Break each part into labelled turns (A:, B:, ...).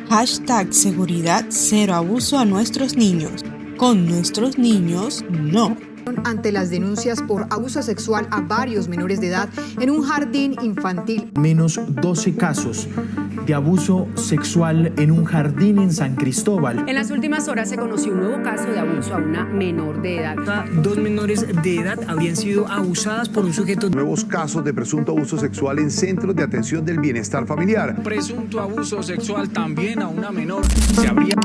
A: Hashtag seguridad cero abuso a nuestros niños. Con nuestros niños, no.
B: Ante las denuncias por abuso sexual a varios menores de edad en un jardín infantil.
C: Menos 12 casos de abuso sexual en un jardín en San Cristóbal.
D: En las últimas horas se conoció un nuevo caso de abuso a una menor de edad.
E: 2 menores de edad habrían sido abusadas por un sujeto.
F: Nuevos casos de presunto abuso sexual en centros de atención del bienestar familiar.
G: Presunto abuso sexual también a una menor. Se habría...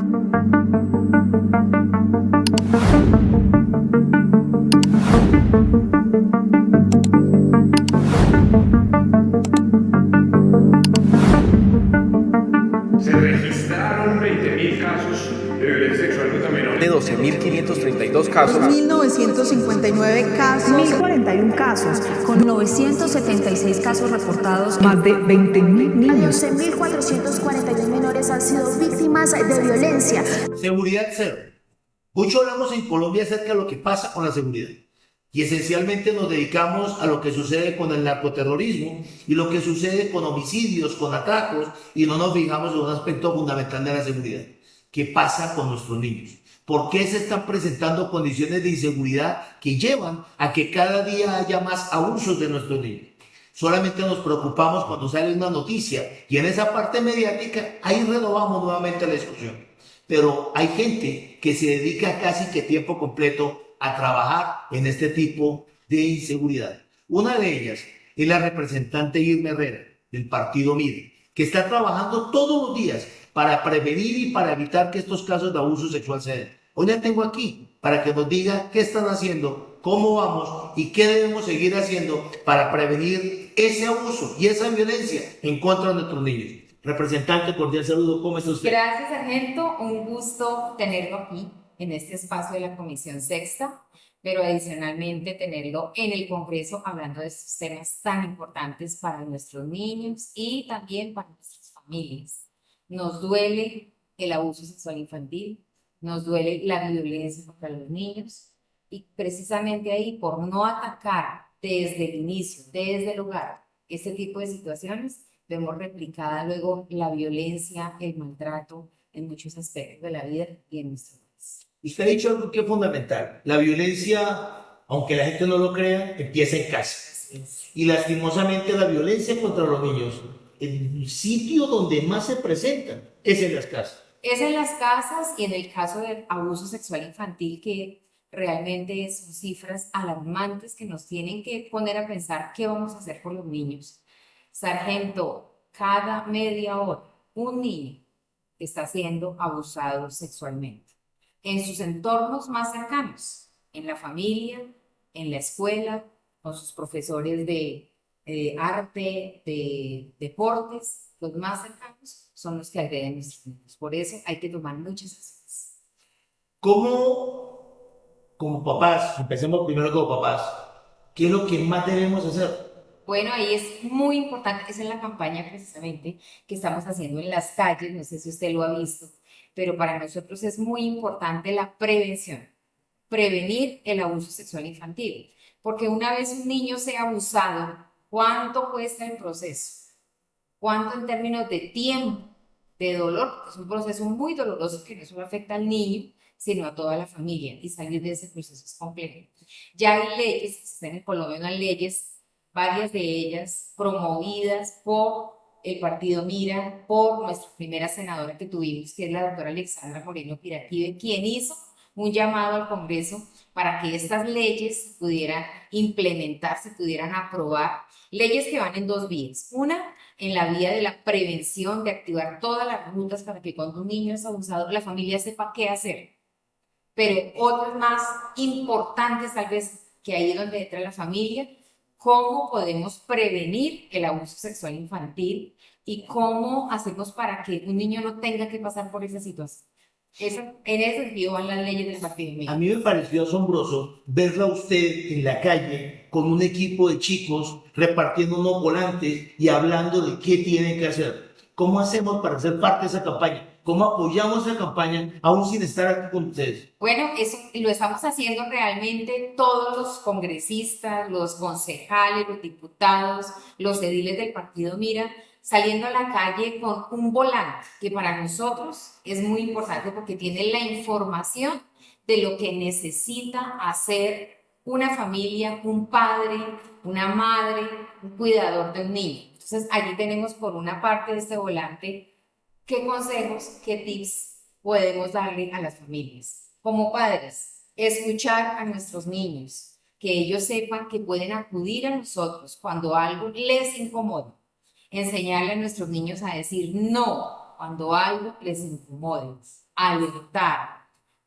H: Se registraron 20.000 casos de violencia sexual contra menores.
I: De 12.532 casos.
B: 1.959 casos.
J: 1.041 casos, con 976 casos reportados.
C: Más de 20.000 niños.
K: 11.441 menores han sido víctimas de violencia.
L: Seguridad cero. Mucho hablamos en Colombia acerca de lo que pasa con la seguridad. Y esencialmente nos dedicamos a lo que sucede con el narcoterrorismo y lo que sucede con homicidios, con atracos, y no nos fijamos en un aspecto fundamental de la seguridad. ¿Qué pasa con nuestros niños? ¿Por qué se están presentando condiciones de inseguridad que llevan a que cada día haya más abusos de nuestros niños? Solamente nos preocupamos cuando sale una noticia y en esa parte mediática ahí renovamos nuevamente la discusión. Pero hay gente que se dedica casi que tiempo completo a trabajar en este tipo de inseguridad. Una de ellas es la representante Irma Herrera del partido MIDE, que está trabajando todos los días para prevenir y para evitar que estos casos de abuso sexual se den. Hoy la tengo aquí para que nos diga qué están haciendo, cómo vamos y qué debemos seguir haciendo para prevenir ese abuso y esa violencia en contra de nuestros niños. Representante, cordial saludo, ¿cómo está usted?
M: Gracias, sargento, un gusto tenerlo aquí en este espacio de la Comisión Sexta, pero adicionalmente tenerlo en el Congreso hablando de estos temas tan importantes para nuestros niños y también para nuestras familias. Nos duele el abuso sexual infantil, nos duele la violencia contra los niños y precisamente ahí, por no atacar desde el inicio, desde el hogar, este tipo de situaciones, vemos replicada luego la violencia, el maltrato en muchos aspectos de la vida y en nuestro país.
L: Usted ha dicho algo que es fundamental. La violencia, aunque la gente no lo crea, empieza en casa. Y lastimosamente la violencia contra los niños, el sitio donde más se presenta es en las casas.
M: Es en las casas y en el caso del abuso sexual infantil que realmente son cifras alarmantes que nos tienen que poner a pensar qué vamos a hacer por los niños. Sargento, cada media hora un niño está siendo abusado sexualmente en sus entornos más cercanos, en la familia, en la escuela, con sus profesores de arte, de deportes. Los más cercanos son los que agreden a nuestros niños. Por eso hay que tomar muchas acciones.
L: ¿Cómo, como papás, empecemos primero como papás, qué es lo que más debemos hacer?
M: Bueno, ahí es muy importante, esa es la campaña precisamente que estamos haciendo en las calles, no sé si usted lo ha visto, pero para nosotros es muy importante la prevención, prevenir el abuso sexual infantil, porque una vez un niño sea abusado, ¿cuánto cuesta el proceso? ¿Cuánto en términos de tiempo, de dolor? Porque es un proceso muy doloroso que no solo afecta al niño, sino a toda la familia, y salir de ese proceso es complejo. Ya hay leyes, existen en Colombia unas leyes, varias de ellas promovidas por el partido Mira, por nuestra primera senadora que tuvimos, que es la doctora Alexandra Moreno Piraquive, quien hizo un llamado al Congreso para que estas leyes pudieran implementarse, pudieran aprobar, leyes que van en dos vías. Una, en la vía de la prevención, de activar todas las rutas para que cuando un niño es abusado, la familia sepa qué hacer. Pero otras más importantes, tal vez, que ahí es donde entra la familia, cómo podemos prevenir el abuso sexual infantil y cómo hacemos para que un niño no tenga que pasar por esa situación. En ese sentido van las leyes del Partido México.
L: A mí me pareció asombroso verla a usted en la calle con un equipo de chicos repartiendo unos volantes y hablando de qué tienen que hacer. ¿Cómo hacemos para ser parte de esa campaña? ¿Cómo apoyamos esa campaña aún sin estar aquí con ustedes?
M: Bueno, eso lo estamos haciendo realmente todos los congresistas, los concejales, los diputados, los ediles del Partido Mira. saliendo a la calle con un volante, que para nosotros es muy importante porque tiene la información de lo que necesita hacer una familia, un padre, una madre, un cuidador de un niño. Entonces, allí tenemos por una parte de este volante qué consejos, qué tips podemos darle a las familias. Como padres, escuchar a nuestros niños, que ellos sepan que pueden acudir a nosotros cuando algo les incomoda. Enseñarle a nuestros niños a decir no cuando algo les incomode. Alertar,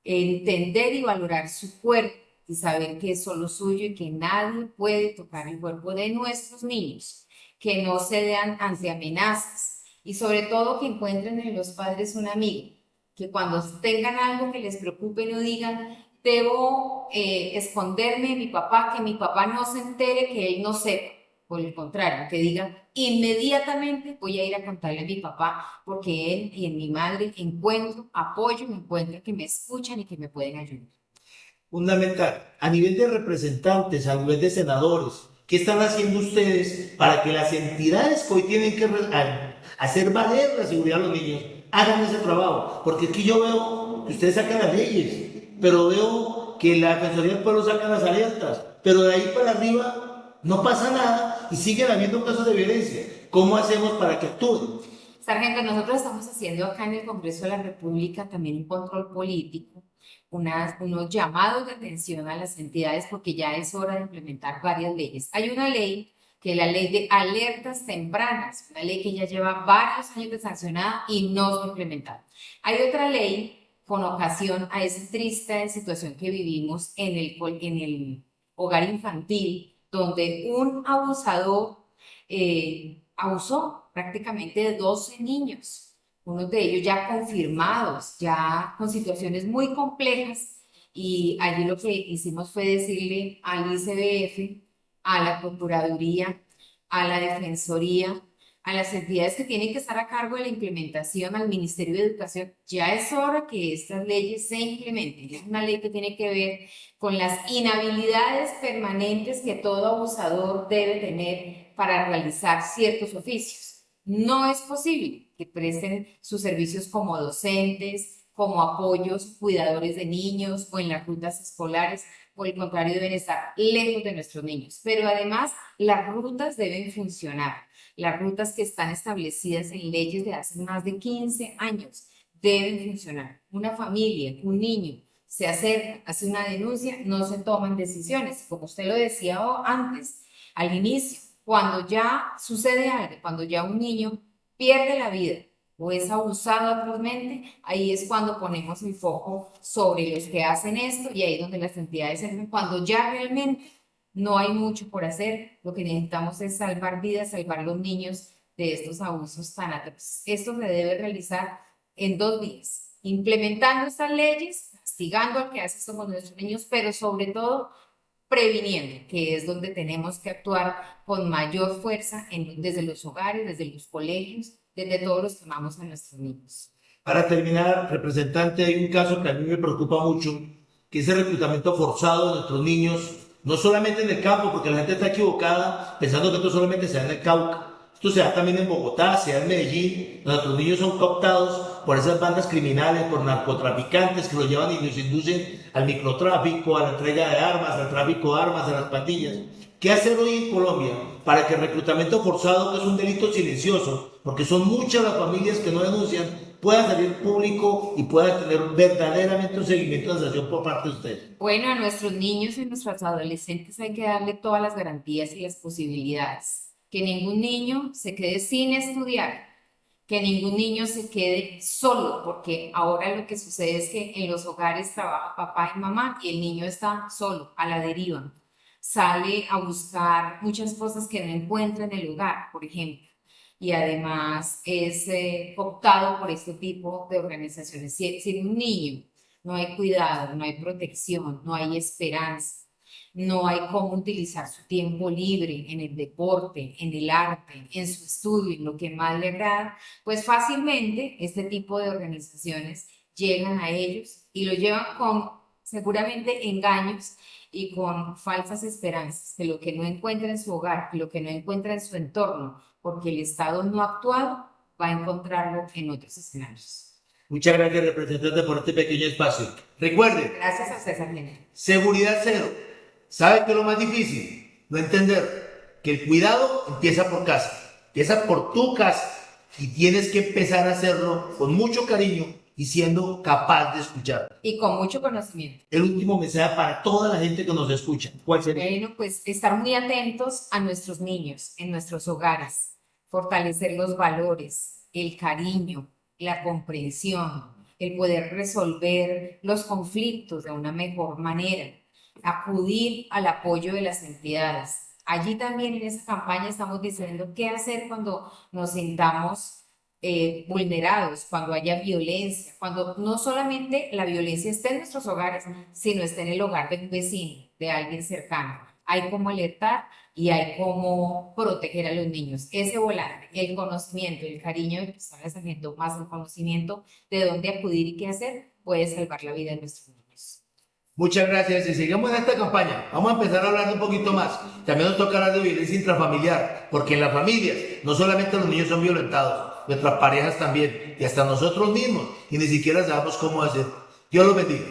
M: entender y valorar su cuerpo y saber que es solo suyo y que nadie puede tocar el cuerpo de nuestros niños, que no cedan ante amenazas y sobre todo que encuentren en los padres un amigo, que cuando tengan algo que les preocupe no digan debo esconderme de mi papá, que mi papá no se entere, que él no sepa. Por el contrario, que digan inmediatamente voy a ir a contarle a mi papá porque él y en mi madre encuentro apoyo, encuentro que me escuchan y que me pueden ayudar.
L: Fundamental, a nivel de representantes, a nivel de senadores, ¿qué están haciendo ustedes para que las entidades que hoy tienen que hacer valer la seguridad de los niños hagan ese trabajo? Porque aquí yo veo que ustedes sacan las leyes, pero veo que la Defensoría del Pueblo saca las alertas, pero de ahí para arriba no pasa nada y siguen habiendo casos de violencia. ¿Cómo hacemos para que actúen?
M: Sargento, nosotros estamos haciendo acá en el Congreso de la República también un control político, unos llamados de atención a las entidades porque ya es hora de implementar varias leyes. Hay una ley que es la ley de alertas tempranas, una ley que ya lleva varios años de sancionada y no se ha implementado. Hay otra ley con ocasión a esa triste situación que vivimos en el hogar infantil, donde un abusador abusó prácticamente de 12 niños, unos de ellos ya confirmados, ya con situaciones muy complejas, y allí lo que hicimos fue decirle al ICBF, a la Procuraduría, a la Defensoría, a las entidades que tienen que estar a cargo de la implementación, al Ministerio de Educación, ya es hora que estas leyes se implementen. Es una ley que tiene que ver con las inhabilidades permanentes que todo abusador debe tener para realizar ciertos oficios. No es posible que presten sus servicios como docentes, como apoyos, cuidadores de niños o en las rutas escolares. Por el contrario, deben estar lejos de nuestros niños. Pero además, las rutas deben funcionar. Las rutas que están establecidas en leyes de hace más de 15 años deben funcionar. Una familia, un niño, se acerca, hace una denuncia, no se toman decisiones. Como usted lo decía antes, al inicio, cuando ya sucede algo, cuando ya un niño pierde la vida o es abusado atrozmente, ahí es cuando ponemos el foco sobre los que hacen esto y ahí es donde las entidades entran, cuando ya realmente no hay mucho por hacer, lo que necesitamos es salvar vidas, salvar los niños de estos abusos tan atroces. Esto se debe realizar en 2 vías, implementando estas leyes, castigando al que hace esto con nuestros niños, pero sobre todo previniendo, que es donde tenemos que actuar con mayor fuerza desde los hogares, desde los colegios, desde todos los que amamos a nuestros niños.
L: Para terminar, representante, hay un caso que a mí me preocupa mucho, que es el reclutamiento forzado de nuestros niños, no solamente en el campo, porque la gente está equivocada pensando que esto solamente se da en el Cauca. Esto se da también en Bogotá, se da en Medellín. Nuestros niños son cooptados por esas bandas criminales, por narcotraficantes que los llevan y los inducen al microtráfico, a la entrega de armas, al tráfico de armas, a las pandillas. ¿Qué hacer hoy en Colombia para que el reclutamiento forzado, que es un delito silencioso, porque son muchas las familias que no denuncian, pueda salir público y pueda tener verdaderamente un seguimiento de sanción por parte de ustedes?
M: Bueno, a nuestros niños y a nuestros adolescentes hay que darle todas las garantías y las posibilidades. Que ningún niño se quede sin estudiar, que ningún niño se quede solo, porque ahora lo que sucede es que en los hogares trabaja papá y mamá y el niño está solo, a la deriva. Sale a buscar muchas cosas que no encuentra en el hogar, por ejemplo, y además es cooptado por este tipo de organizaciones. Si un niño no hay cuidado, no hay protección, no hay esperanza, no hay cómo utilizar su tiempo libre en el deporte, en el arte, en su estudio, en lo que más le agrada, pues fácilmente este tipo de organizaciones llegan a ellos y lo llevan con seguramente engaños y con falsas esperanzas, que lo que no encuentra en su hogar, que lo que no encuentra en su entorno, porque el Estado no ha actuado, va a encontrarlo en otros escenarios.
L: Muchas gracias, representante, por este pequeño espacio. Recuerde,
M: Gracias a usted, sargento.
L: seguridad cero. ¿Sabe qué es lo más difícil? No entender que el cuidado empieza por casa, empieza por tu casa, y tienes que empezar a hacerlo con mucho cariño y siendo capaz de escuchar.
M: Y con mucho conocimiento.
L: El último mensaje para toda la gente que nos escucha, ¿cuál sería?
M: Bueno, pues estar muy atentos a nuestros niños en nuestros hogares, fortalecer los valores, el cariño, la comprensión, el poder resolver los conflictos de una mejor manera, acudir al apoyo de las entidades. Allí también en esa campaña estamos diciendo qué hacer cuando nos sintamos vulnerados, cuando haya violencia, cuando no solamente la violencia esté en nuestros hogares, sino esté en el hogar de un vecino, de alguien cercano. Hay cómo alertar y hay cómo proteger a los niños. Ese volante, el conocimiento, el cariño de personas haciendo más el conocimiento de dónde acudir y qué hacer, puede salvar la vida de nuestros niños.
L: Muchas gracias y sigamos en esta campaña. Vamos a empezar a hablar un poquito más. También nos toca hablar de violencia intrafamiliar, porque en las familias no solamente los niños son violentados, nuestras parejas también, y hasta nosotros mismos, y ni siquiera sabemos cómo hacer. Dios los bendiga.